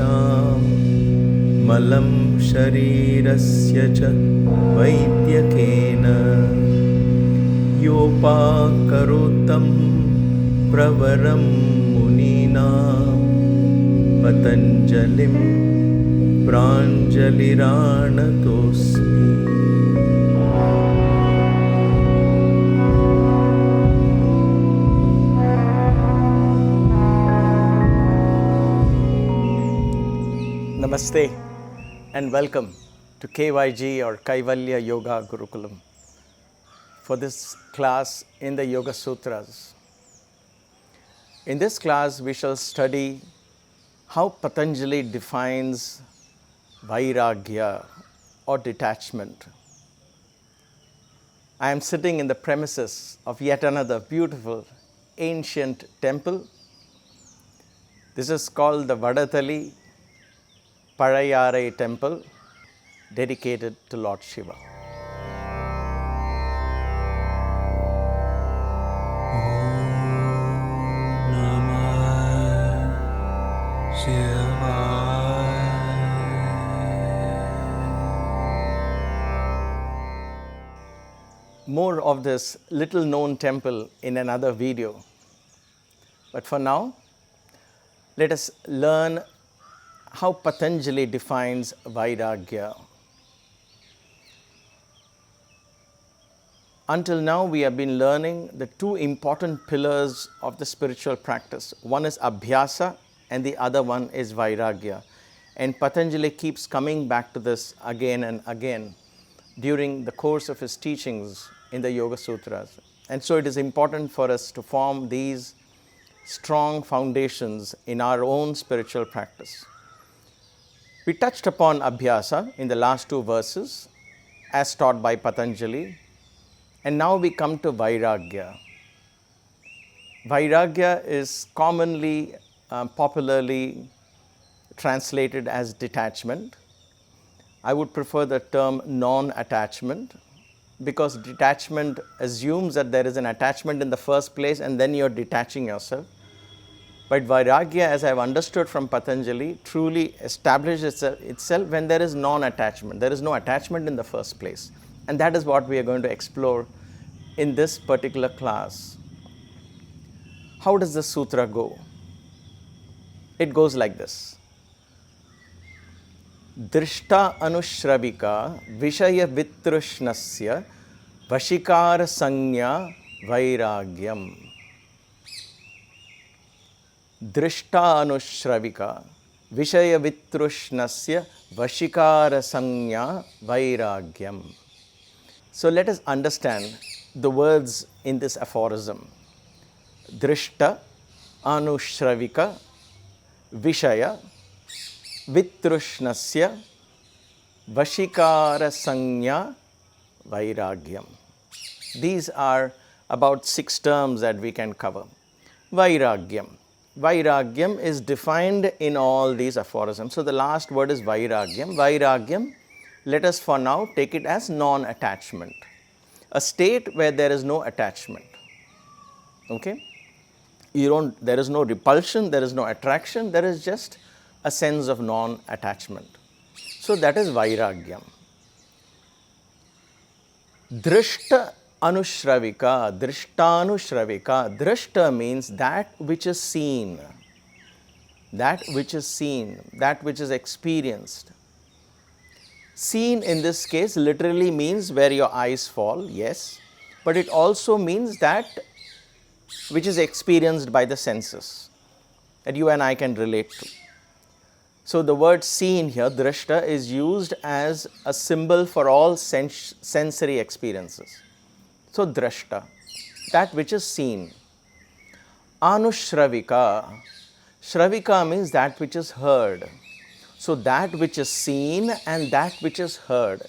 येषां मलं शरीरस्य च वैद्यकेन योपाकरोतं प्रवरं मुनीनां पतञ्जलिं प्राञ्जलिरानतोऽस्मि। Namaste and welcome to KYG or Kaivalya Yoga Gurukulam for this class in the Yoga Sutras. In this class we shall study how Patanjali defines Vairagya or detachment. I am sitting in the premises of yet another beautiful ancient temple. This is called the Vadathali Pazhayarai temple dedicated to Lord Shiva. More of this little known temple in another video. But for now, let us learn how Patanjali defines Vairagya. Until now, we have been learning the two important pillars of the spiritual practice. One is Abhyasa and the other one is Vairagya. And Patanjali keeps coming back to this again and again during the course of his teachings in the Yoga Sutras. And so it is important for us to form these strong foundations in our own spiritual practice. We touched upon Abhyasa in the last two verses as taught by Patanjali, and now we come to Vairagya. Vairagya is commonly, popularly translated as detachment. I would prefer the term non-attachment because detachment assumes that there is an attachment in the first place and then you're detaching yourself. But Vairagya, as I have understood from Patanjali, truly establishes itself when there is non-attachment. There is no attachment in the first place. And that is what we are going to explore in this particular class. How does the sutra go? It goes like this. dṛṣṭānuśravika-viṣaya-vitṛṣṇasya vaśīkārasaṃjñā Vairāgyam. dṛṣṭānuśravika-viṣaya-vitṛṣṇasya vaśīkārasaṃjñā Vairāgyam. So let us understand the words in this aphorism. dṛṣṭa-anuśravika-viṣaya-vitṛṣṇasya vaśīkārasaṃjñā Vairāgyam. These are about 6 terms that we can cover. Vairāgyam. Vairāgyam is defined in all these aphorisms. So the last word is Vairāgyam. Vairāgyam, let us for now take it as non-attachment. A state where there is no attachment. Okay? There is no repulsion, there is no attraction, there is just a sense of non-attachment. So that is Vairāgyam. dṛṣṭānuśravika, dṛṣṭānuśravika. Dṛṣṭa means that which is seen. That which is seen, that which is experienced. Seen in this case literally means where your eyes fall, yes. But it also means that which is experienced by the senses, that you and I can relate to. So the word seen here, dṛṣṭa, is used as a symbol for all sensory experiences. So dṛṣṭa, that which is seen. ānuśravika. Śravika means that which is heard. So that which is seen and that which is heard.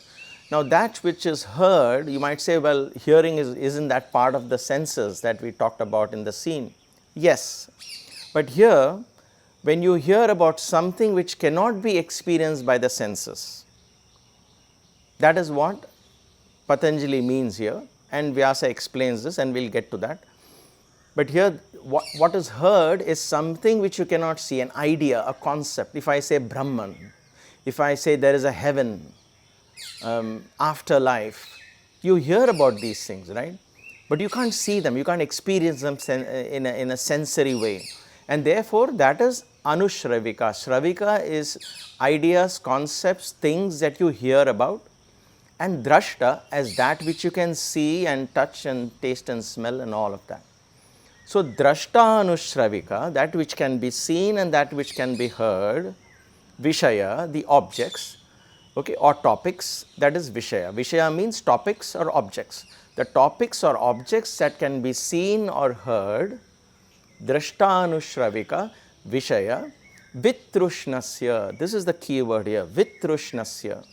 Now that which is heard, you might say, well, hearing isn't that part of the senses that we talked about in the scene? Yes, but here, when you hear about something which cannot be experienced by the senses, that is what Patanjali means here, and Vyasa explains this, and we'll get to that. But here, what is heard is something which you cannot see, an idea, a concept. If I say Brahman, if I say there is a heaven, afterlife, you hear about these things, right? But you can't see them, you can't experience them in a sensory way. And therefore, that is ānuśravika. Śravika is ideas, concepts, things that you hear about. And dṛṣṭa as that which you can see and touch and taste and smell and all of that. So, dṛṣṭānuśravika, that which can be seen and that which can be heard, viṣaya, the objects, okay, or topics, that is viṣaya. Viṣaya means topics or objects. The topics or objects that can be seen or heard, dṛṣṭānuśravika-viṣaya, vitṛṣṇasya. This is the key word here, vitṛṣṇasya.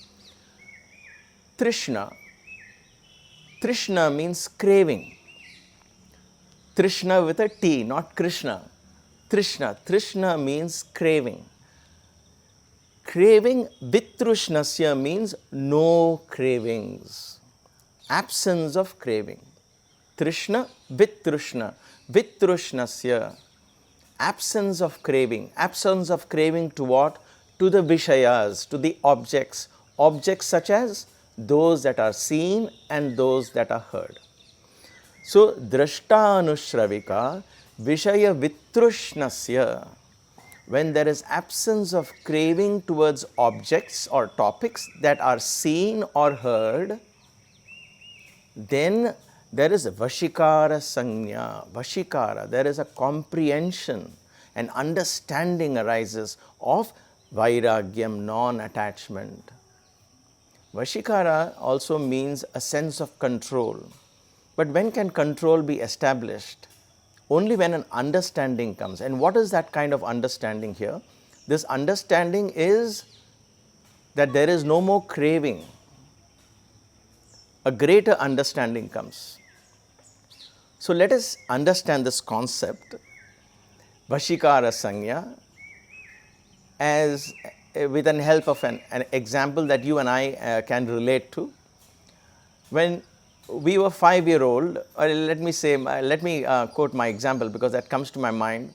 Trishna. Trishna means craving. Trishna with a T, not Krishna. Trishna. Trishna means craving. Craving, vitṛṣṇasya means no cravings. Absence of craving. Trishna, vitṛṣṇa. Vitṛṣṇasya. Absence of craving. Absence of craving to what? To the viṣayas, to the objects. Objects such as those that are seen and those that are heard. So, dṛṣṭānuśravika viṣaya vitṛṣṇasya. When there is absence of craving towards objects or topics that are seen or heard, then there is vaśīkārasaṃjñā. Vaśīkāra, there is a comprehension and understanding arises of Vairāgyam, non-attachment. Vaśīkāra also means a sense of control. But when can control be established? Only when an understanding comes. And what is that kind of understanding here? This understanding is that there is no more craving. A greater understanding comes. So let us understand this concept, vaśīkārasaṃjñā, as with the help of an example that you and I can relate to. When we were 5-year-old, or let me quote my example because that comes to my mind.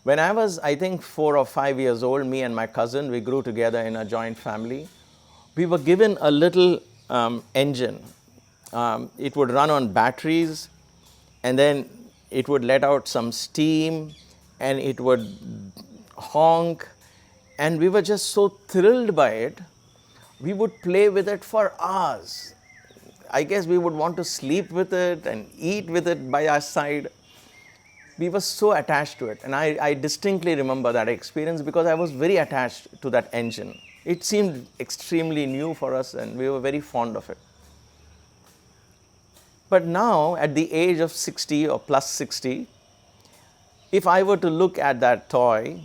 When I was, I think, 4 or 5 years old, me and my cousin, we grew together in a joint family. We were given a little engine. It would run on batteries, and then it would let out some steam, and it would honk. And we were just so thrilled by it, we would play with it for hours. I guess we would want to sleep with it and eat with it by our side. We were so attached to it. And I distinctly remember that experience because I was very attached to that engine. It seemed extremely new for us and we were very fond of it. But now, at the age of 60 or plus 60, if I were to look at that toy,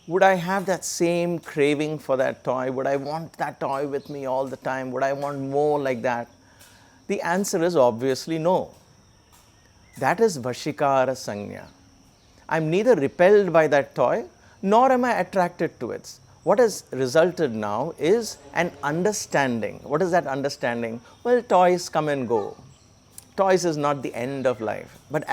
would I have that same craving for that toy? Would I want that toy with me all the time? Would I want more like that? The answer is obviously no. That is vaśīkārasaṃjñā. I am neither repelled by that toy, nor am I attracted to it. What has resulted now is an understanding. What is that understanding? Well, toys come and go. Toys is not the end of life. But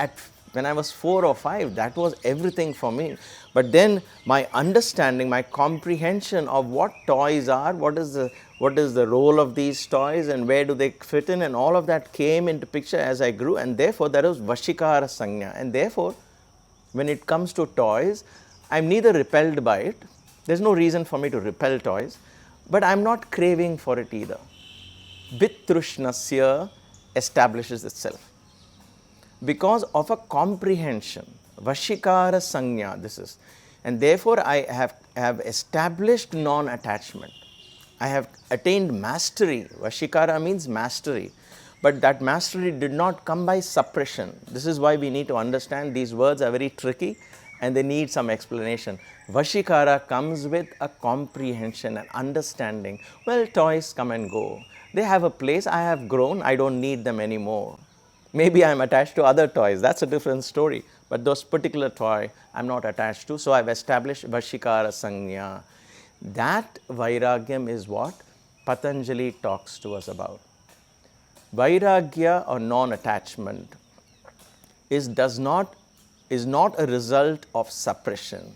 when I was 4 or 5, that was everything for me. But then my understanding, my comprehension of what toys are, what is the role of these toys and where do they fit in, and all of that came into picture as I grew, and therefore that was vaśīkārasaṃjñā. And therefore, when it comes to toys, I am neither repelled by it, there is no reason for me to repel toys, but I am not craving for it either. Vitṛṣṇasya establishes itself because of a comprehension. Vaśīkārasaṃjñā, this is. And therefore, I have established non-attachment. I have attained mastery. Vaśīkāra means mastery. But that mastery did not come by suppression. This is why we need to understand these words are very tricky and they need some explanation. Vaśīkāra comes with a comprehension, an understanding. Well, toys come and go. They have a place. I have grown. I don't need them anymore. Maybe I am attached to other toys. That's a different story. But those particular toy I am not attached to. So I have established vaśīkārasaṃjñā. That Vairāgyam is what Patanjali talks to us about. Vairagya or non-attachment is not a result of suppression,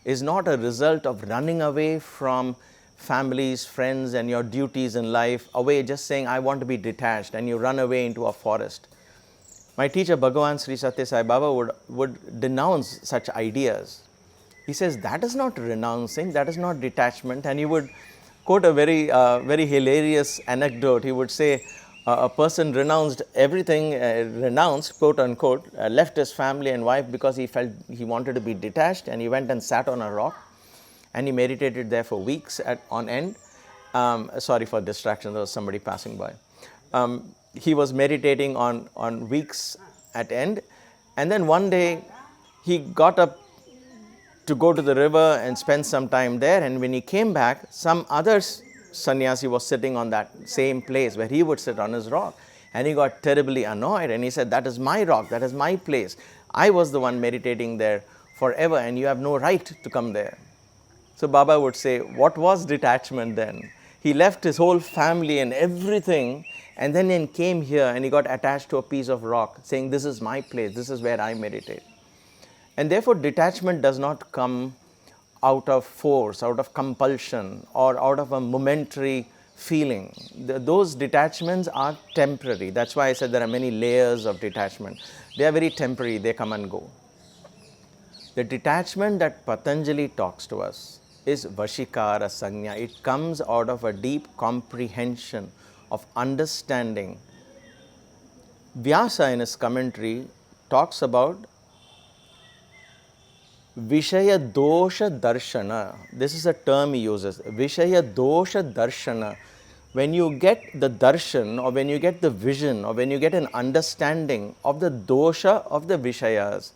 is not a result of running away from families, friends, and your duties in life, away just saying, I want to be detached, and you run away into a forest. My teacher, Bhagavan Sri Satya Sai Baba, would denounce such ideas. He says, that is not renouncing, that is not detachment. And he would quote a very hilarious anecdote. He would say, a person renounced everything, renounced, quote unquote, left his family and wife because he felt he wanted to be detached, and he went and sat on a rock and he meditated there for weeks on end. Sorry for distraction, there was somebody passing by. He was meditating on weeks at end, and then one day he got up to go to the river and spend some time there, and when he came back, some other sannyasi was sitting on that same place where he would sit on his rock, and he got terribly annoyed, and he said, that is my rock, that is my place. I was the one meditating there forever, and you have no right to come there. So Baba would say, what was detachment then? He left his whole family and everything, and then he came here and he got attached to a piece of rock, saying, this is my place, this is where I meditate. And therefore, detachment does not come out of force, out of compulsion, or out of a momentary feeling. Those detachments are temporary. That's why I said there are many layers of detachment. They are very temporary, they come and go. The detachment that Patanjali talks to us is vaśīkārasaṃjñā. It comes out of a deep comprehension of understanding. Vyasa in his commentary talks about Vishaya dosha darshana. This is a term he uses. Vishaya dosha darshana. When you get the darshan, or when you get the vision, or when you get an understanding of the dosha of the Vishayas,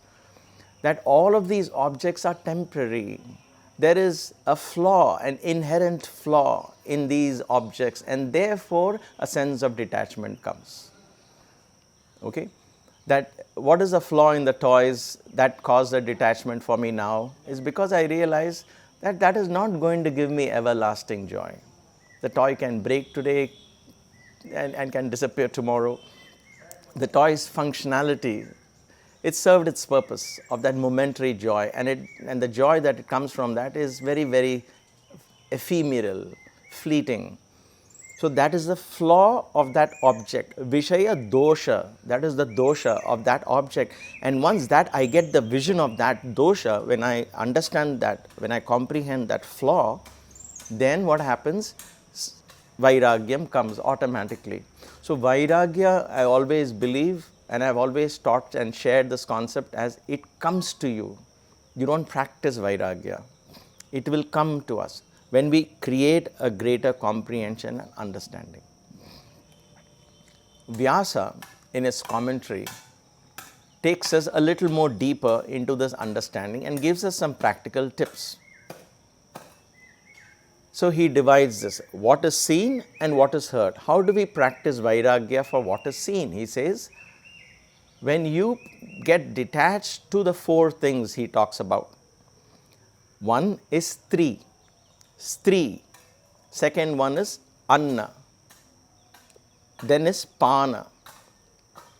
that all of these objects are temporary. There is a flaw, an inherent flaw in these objects, and therefore a sense of detachment comes. Okay? That what is the flaw in the toys that caused a detachment for me now is because I realize that that is not going to give me everlasting joy. The toy can break today and can disappear tomorrow. The toy's functionality, it served its purpose of that momentary joy, and the joy that comes from that is very, very ephemeral, fleeting. So that is the flaw of that object. Vishaya dosha, that is the dosha of that object. And once that I get the vision of that dosha, when I understand that, when I comprehend that flaw, then what happens? Vairāgyam comes automatically. So Vairagya, I always believe, and I've always taught and shared this concept as it comes to you. You don't practice Vairagya. It will come to us when we create a greater comprehension and understanding. Vyasa, in his commentary, takes us a little more deeper into this understanding and gives us some practical tips. So he divides this, what is seen and what is heard. How do we practice Vairagya for what is seen? He says, when you get detached to the four things he talks about. One is Stri. Second one is Anna. Then is Pana.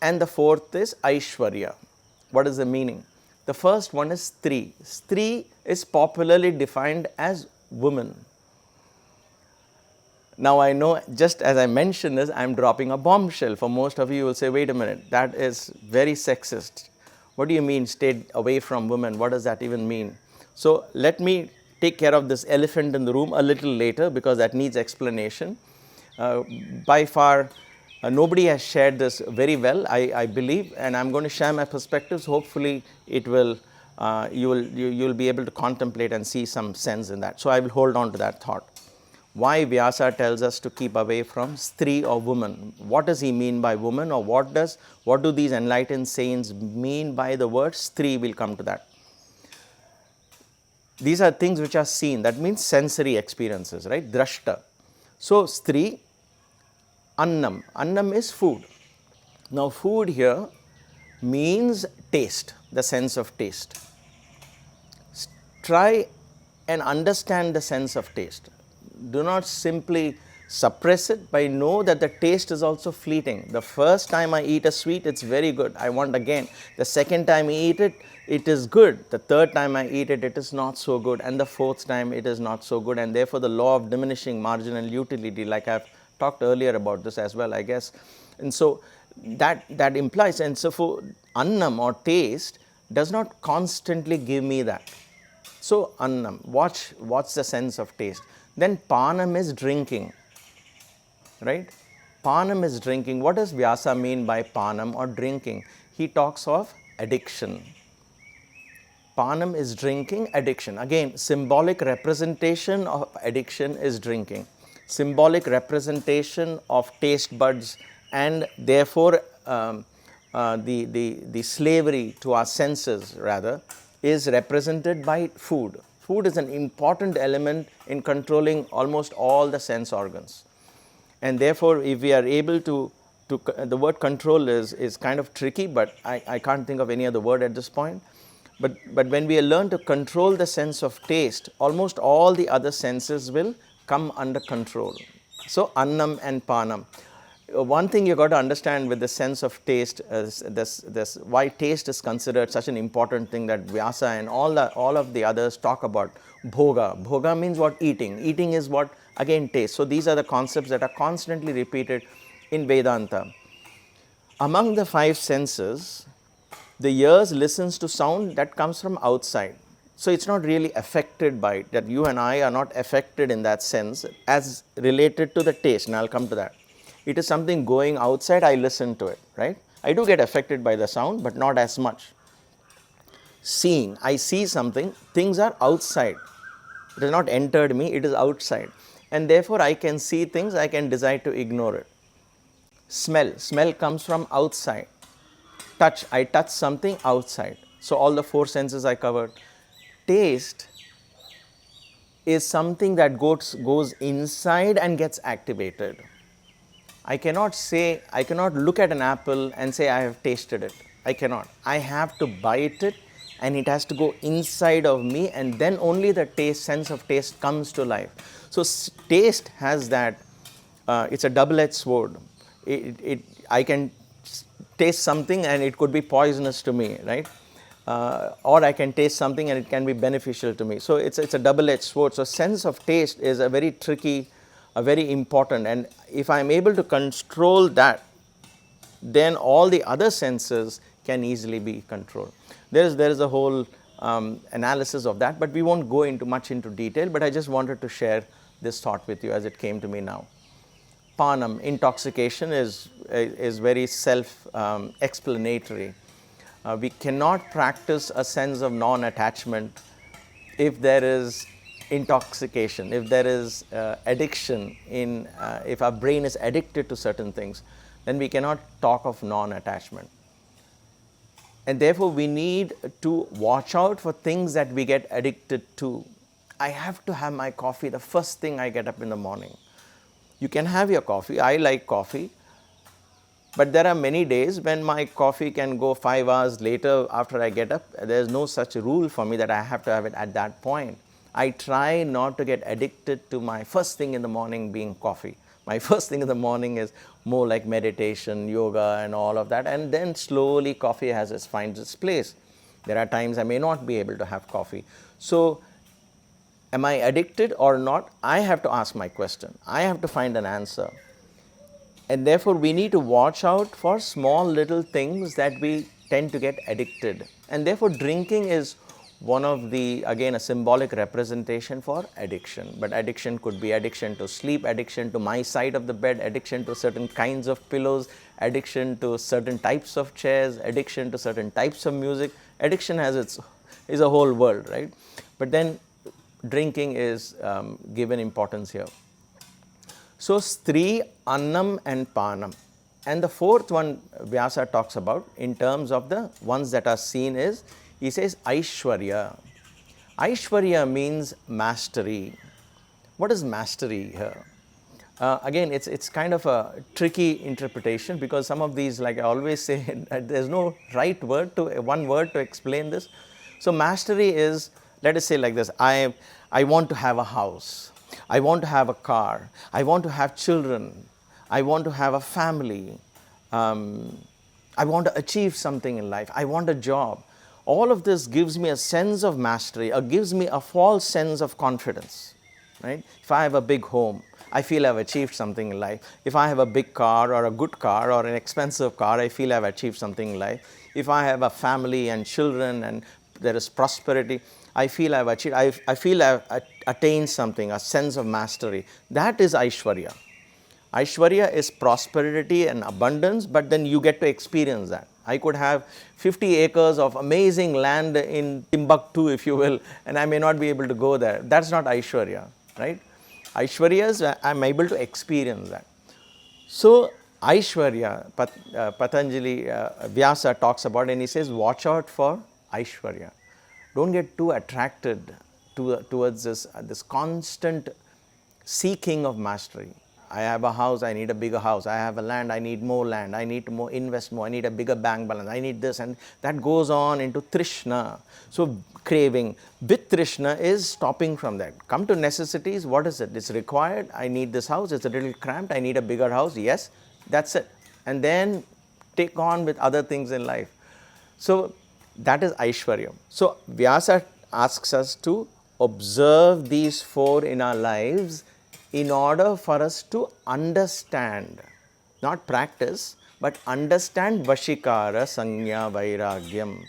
And the fourth is Aishwarya. What is the meaning? The first one is Stri. Stri is popularly defined as woman. Now I know, just as I mentioned this, I am dropping a bombshell. For most of you, you will say, wait a minute, that is very sexist. What do you mean, stay away from women? What does that even mean? So let me take care of this elephant in the room a little later, because that needs explanation. By far, nobody has shared this very well, I believe, and I'm going to share my perspectives. Hopefully, it will, you will be able to contemplate and see some sense in that. So I will hold on to that thought. Why Vyasa tells us to keep away from Stri or woman. What does he mean by woman, or what do these enlightened saints mean by the word Stri? We'll come to that. These are things which are seen. That means sensory experiences, right? Dṛṣṭa. So Stri, Annam. Annam is food. Now food here means taste, the sense of taste. Try and understand the sense of taste. Do not simply suppress it, but know that the taste is also fleeting. The first time I eat a sweet, it's very good. I want again. The second time I eat it, it is good. The third time I eat it, it is not so good. And the fourth time, it is not so good. And therefore, the law of diminishing marginal utility, like I've talked earlier about this as well, I guess. And so that implies, and so for annam or taste does not constantly give me that. So annam, what's the sense of taste? Then panam is drinking. Right? Panam is drinking. What does Vyasa mean by panam or drinking? He talks of addiction. Panam is drinking, addiction. Again, symbolic representation of addiction is drinking. Symbolic representation of taste buds and therefore the slavery to our senses rather is represented by food. Food is an important element in controlling almost all the sense organs. And therefore, if we are able to the word control is kind of tricky, but I can't think of any other word at this point. But when we learn to control the sense of taste, almost all the other senses will come under control. So, annam and panam. One thing you got to understand with the sense of taste is this why taste is considered such an important thing that Vyasa and all of the others talk about. Bhoga. Bhoga means what? Eating. Eating is what? Again, taste. So these are the concepts that are constantly repeated in Vedanta. Among the five senses, the ears listens to sound that comes from outside. So it's not really affected by it, that you and I are not affected in that sense as related to the taste, and I'll come to that. It is something going outside, I listen to it, right? I do get affected by the sound, but not as much. Seeing, I see something, things are outside. It has not entered me, it is outside. And therefore, I can see things, I can decide to ignore it. Smell comes from outside. Touch, I touch something outside. So all the four senses I covered. Taste is something that goes inside and gets activated. I cannot look at an apple and say I have tasted it. I cannot. I have to bite it and it has to go inside of me, and then only the sense of taste comes to life. So taste has that, it's a double-edged sword. I can taste something and it could be poisonous to me, right? Or I can taste something and it can be beneficial to me. So it's a double-edged sword. So sense of taste is a very tricky, a very important, and if I am able to control that, then all the other senses can easily be controlled. There is a whole analysis of that, but we won't go much into detail, but I just wanted to share this thought with you as it came to me now. Panam, intoxication, is very self-explanatory. We cannot practice a sense of non-attachment if there is intoxication, if there is addiction, if our brain is addicted to certain things, then we cannot talk of non-attachment. And therefore, we need to watch out for things that we get addicted to. I have to have my coffee the first thing I get up in the morning. You can have your coffee. I like coffee. But there are many days when my coffee can go 5 hours later after I get up. There is no such rule for me that I have to have it at that point. I try not to get addicted to my first thing in the morning being coffee. My first thing in the morning is more like meditation, yoga and all of that, and then slowly coffee finds its place. There are times I may not be able to have coffee. So, am I addicted or not? I have to ask my question. I have to find an answer. And therefore, we need to watch out for small little things that we tend to get addicted. And therefore, drinking is one of the, again, a symbolic representation for addiction. But addiction could be addiction to sleep, addiction to my side of the bed, addiction to certain kinds of pillows, addiction to certain types of chairs, addiction to certain types of music. Addiction is a whole world, right? But then drinking is given importance here. So, Stri, Annam and Panam. And the fourth one Vyasa talks about in terms of the ones that are seen is, he says Aishwarya. Aishwarya means mastery. What is mastery here? Again, it's kind of a tricky interpretation, because some of these, like I always say, there's no right word one word to explain this. So mastery is, let us say like this, I want to have a house. I want to have a car. I want to have children. I want to have a family. I want to achieve something in life. I want a job. All of this gives me a sense of mastery, or gives me a false sense of confidence. Right? If I have a big home, I feel I've achieved something in life. If I have a big car or a good car or an expensive car, I feel I've achieved something in life. If I have a family and children and there is prosperity, I feel I've achieved, I feel I've attained something, a sense of mastery. That is Aishwarya. Aishwarya is prosperity and abundance, but then you get to experience that. I could have 50 acres of amazing land in Timbuktu, if you will, and I may not be able to go there. That's not Aishwarya, right? Aishwarya is I'm able to experience that. So Aishwarya, Patanjali Vyasa talks about, and he says, watch out for Aishwarya. Don't get too attracted towards this constant seeking of mastery. I have a house, I need a bigger house. I have a land, I need more land. I need to invest more. I need a bigger bank balance. I need this, and that goes on into trishna. So craving with trishna is stopping from that. Come to necessities. What is it? It's required. I need this house. It's a little cramped. I need a bigger house. Yes, that's it. And then take on with other things in life. So that is Aishwarya. So Vyasa asks us to observe these four in our lives in order for us to understand, not practice, but understand vaśīkārasaṃjñā vairāgyam.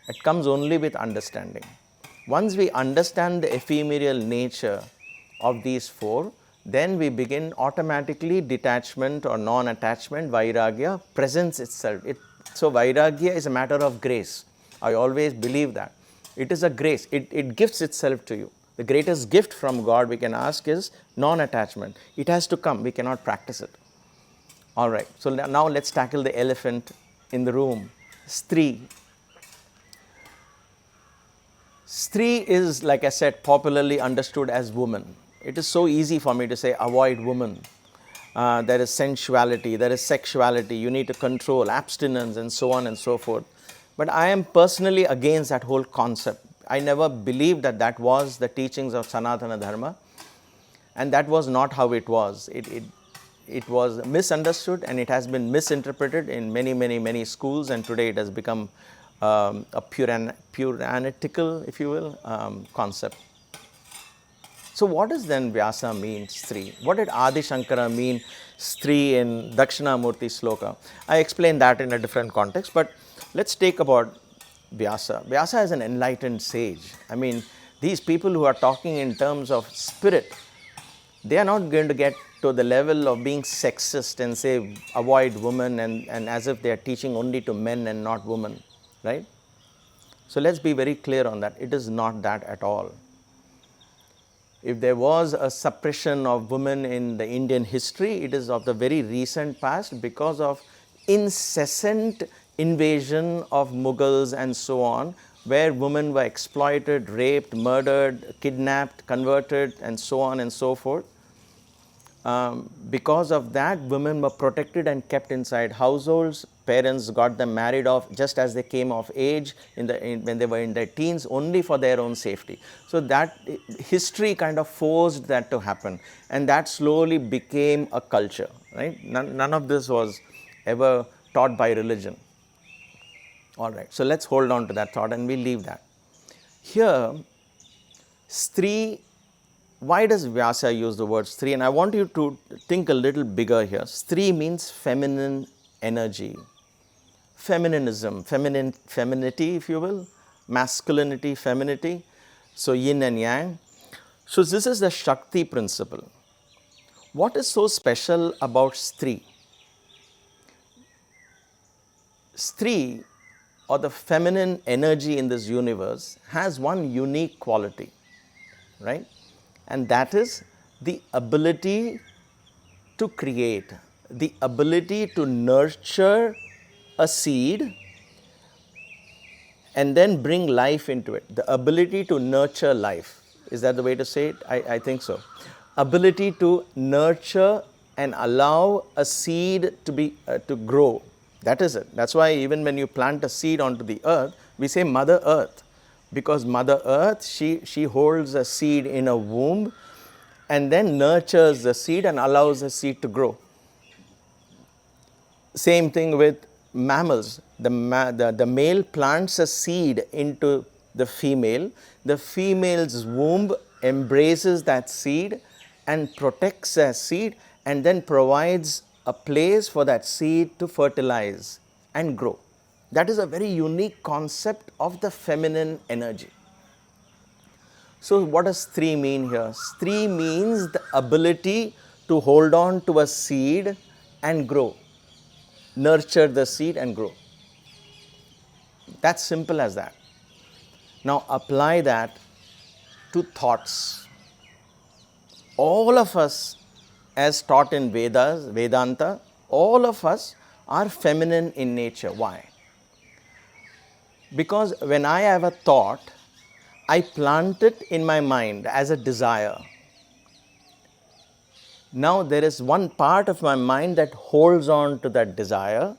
It comes only with understanding. Once we understand the ephemeral nature of these four, then we begin automatically detachment or non-attachment, vairagya presents itself. So vairagya is a matter of grace. I always believe that. It is a grace. It gifts itself to you. The greatest gift from God we can ask is non-attachment. It has to come. We cannot practice it. All right. So now let's tackle the elephant in the room. Stri. Stri is, like I said, popularly understood as woman. It is so easy for me to say avoid woman. There is sensuality, there is sexuality, you need to control, abstinence, and so on and so forth. But I am personally against that whole concept. I never believed that that was the teachings of Sanatana Dharma, and that was not how it was. It was misunderstood, and it has been misinterpreted in many schools, and today it has become a puritanical, if you will, concept. So what does then Vyasa mean, Stri? What did Adi Shankara mean, Stri, in Dakshinamurti Sloka? I explained that in a different context, but let's take about Vyasa. Vyasa is an enlightened sage. I mean, these people who are talking in terms of spirit, they are not going to get to the level of being sexist and say avoid women, and as if they are teaching only to men and not women, right? So let's be very clear on that. It is not that at all. If there was a suppression of women in the Indian history, it is of the very recent past because of incessant invasion of Mughals and so on, where women were exploited, raped, murdered, kidnapped, converted, and so on and so forth. Because of that, women were protected and kept inside households. Parents got them married off just as they came of age when they were in their teens, only for their own safety. So that history kind of forced that to happen, and that slowly became a culture, right? None of this was ever taught by religion. All right, so let's hold on to that thought and we'll leave that. Here, Stri, why does Vyasa use the word Stri? And I want you to think a little bigger here. Stri means feminine energy, feminism, femininity, if you will, masculinity, femininity, so yin and yang. So this is the Shakti principle. What is so special about Stri? Stri, or the feminine energy in this universe, has one unique quality, right? And that is the ability to create, the ability to nurture a seed and then bring life into it. The ability to nurture life. Is that the way to say it? I think so. Ability to nurture and allow a seed to grow. That is it. That's why even when you plant a seed onto the earth, we say Mother Earth, because Mother Earth, she holds a seed in a womb, and then nurtures the seed and allows the seed to grow. Same thing with mammals. The male plants a seed into the female. The female's womb embraces that seed and protects that seed and then provides a place for that seed to fertilize and grow. That is a very unique concept of the feminine energy. So what does Stri mean here? Stri means the ability to hold on to a seed and grow. Nurture the seed and grow. That's simple as that. Now apply that to thoughts. All of us, as taught in Vedas, Vedanta, all of us are feminine in nature. Why? Because when I have a thought, I plant it in my mind as a desire. Now there is one part of my mind that holds on to that desire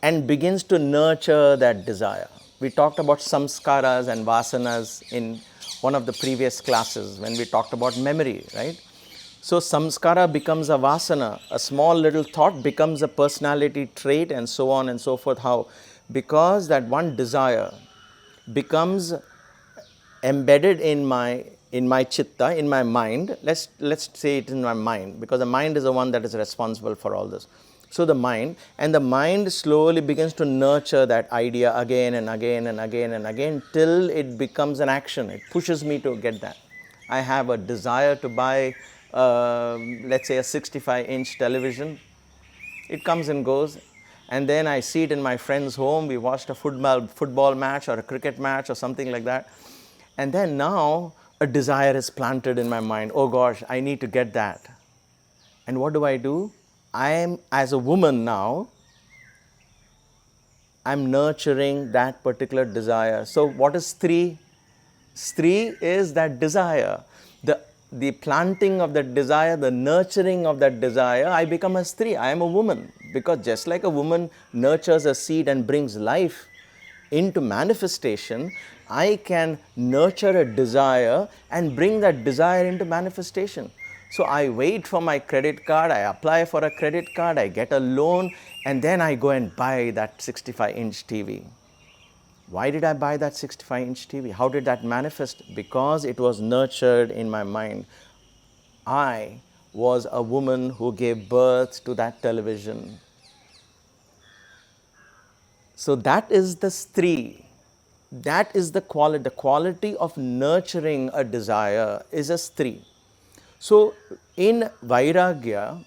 and begins to nurture that desire. We talked about samskaras and vasanas in one of the previous classes when we talked about memory, right? So samskara becomes a vasana, a small little thought becomes a personality trait, and so on and so forth. How? Because that one desire becomes embedded in my chitta, in my mind. Let's say it in my mind, because the mind is the one that is responsible for all this. So the mind slowly begins to nurture that idea again and again and again and again till it becomes an action. It pushes me to get that. I have a desire to buy, let's say, a 65-inch television. It comes and goes. And then I see it in my friend's home. We watched a football match or a cricket match or something like that. And then now a desire is planted in my mind. Oh gosh, I need to get that. And what do? I am, as a woman now, I'm nurturing that particular desire. So what is Stri? Stri is that desire. The planting of that desire, the nurturing of that desire, I become a Stri. I am a woman. Because just like a woman nurtures a seed and brings life into manifestation, I can nurture a desire and bring that desire into manifestation. So I wait for my credit card, I apply for a credit card, I get a loan, and then I go and buy that 65-inch TV. Why did I buy that 65-inch TV? How did that manifest? Because it was nurtured in my mind. I was a woman who gave birth to that television. So that is the Stri. That is the quality of nurturing a desire is a Stri. So in Vairagya,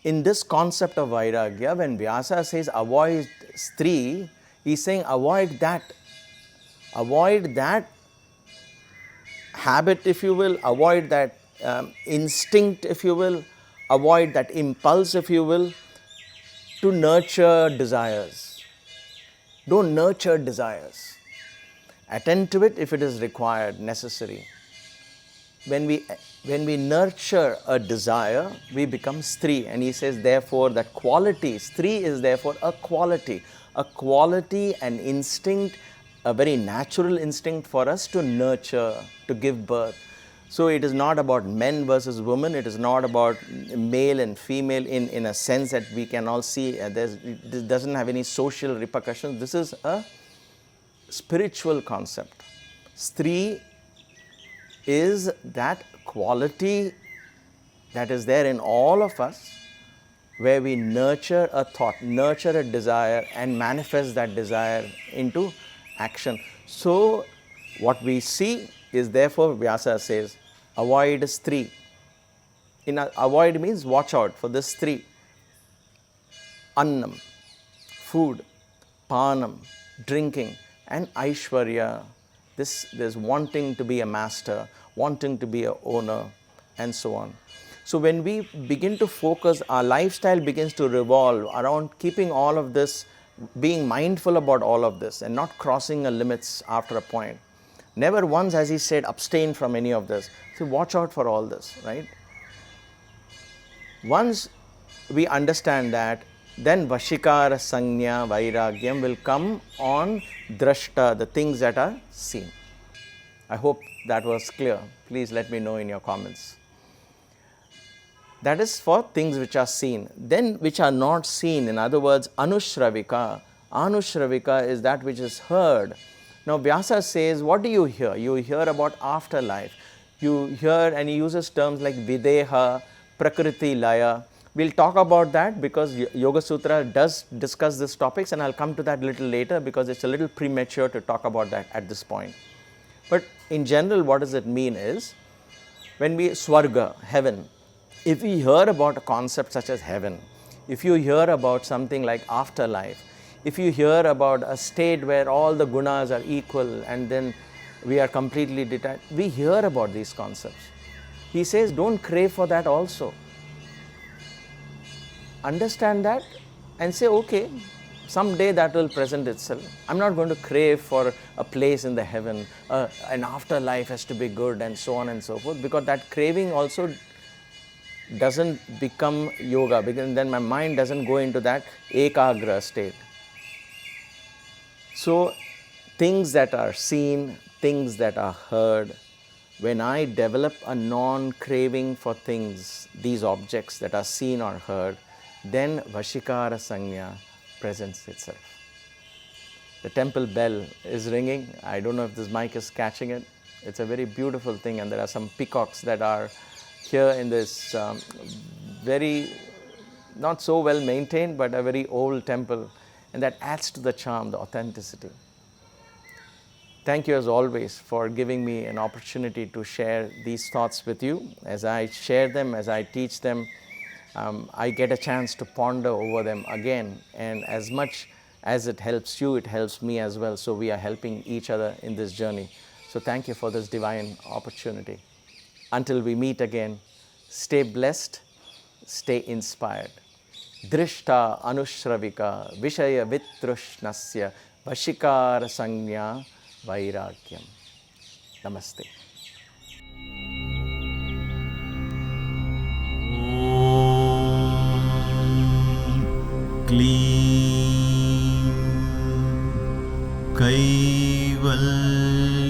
in this concept of Vairagya, when Vyasa says avoid Stri, he's saying avoid that habit, if you will, avoid that instinct, if you will, avoid that impulse, if you will, to nurture desires. Don't nurture desires. Attend to it if it is required, necessary. When we nurture a desire, we become Stri. And he says, therefore, that quality, Stri is therefore a quality, an instinct, a very natural instinct for us to nurture, to give birth. So it is not about men versus women, it is not about male and female in a sense that we can all see. This doesn't have any social repercussions. This is a spiritual concept. Stri is that quality that is there in all of us, where we nurture a thought, nurture a desire, and manifest that desire into action. So what we see is, therefore, Vyasa says, avoid Stri. Avoid means watch out for this Stri. Annam, food, panam, drinking, and Aishwarya. There's wanting to be a master, wanting to be an owner, and so on. So when we begin to focus, our lifestyle begins to revolve around keeping all of this, being mindful about all of this, and not crossing a limits after a point. Never once has he said abstain from any of this. So watch out for all this, right? Once we understand that, then vaśīkārasaṃjñā, Vairāgyam will come on dṛṣṭa, the things that are seen. I hope that was clear. Please let me know in your comments. That is for things which are seen. Then which are not seen, in other words, ānuśravika. Ānuśravika is that which is heard. Now Vyasa says, what do you hear? You hear about afterlife. You hear, and he uses terms like videha, prakriti laya. We'll talk about that because Yoga Sutra does discuss these topics, and I'll come to that a little later because it's a little premature to talk about that at this point. But in general, what does it mean is, when we swarga, heaven, if we hear about a concept such as heaven, if you hear about something like afterlife, if you hear about a state where all the gunas are equal and then we are completely detached, we hear about these concepts. He says, don't crave for that also. Understand that and say, okay, someday that will present itself. I'm not going to crave for a place in the heaven, an afterlife has to be good and so on and so forth, because that craving also doesn't become yoga, because then my mind doesn't go into that ekagra state. So things that are seen, things that are heard, when I develop a non-craving for things, these objects that are seen or heard, then vaśīkārasaṃjñā presents itself. The temple bell is ringing. I don't know if this mic is catching it. It's a very beautiful thing, and there are some peacocks that are here in this very, not so well maintained, but a very old temple, and that adds to the charm, the authenticity. Thank you as always for giving me an opportunity to share these thoughts with you. As I share them, as I teach them, I get a chance to ponder over them again, and as much as it helps you, it helps me as well. So we are helping each other in this journey. So thank you for this divine opportunity. Until we meet again, stay blessed, stay inspired. dṛṣṭānuśravika-viṣaya-vitṛṣṇasya vaśīkārasaṃjñā Vairāgyam. Namaste. क्लीं कैवल्य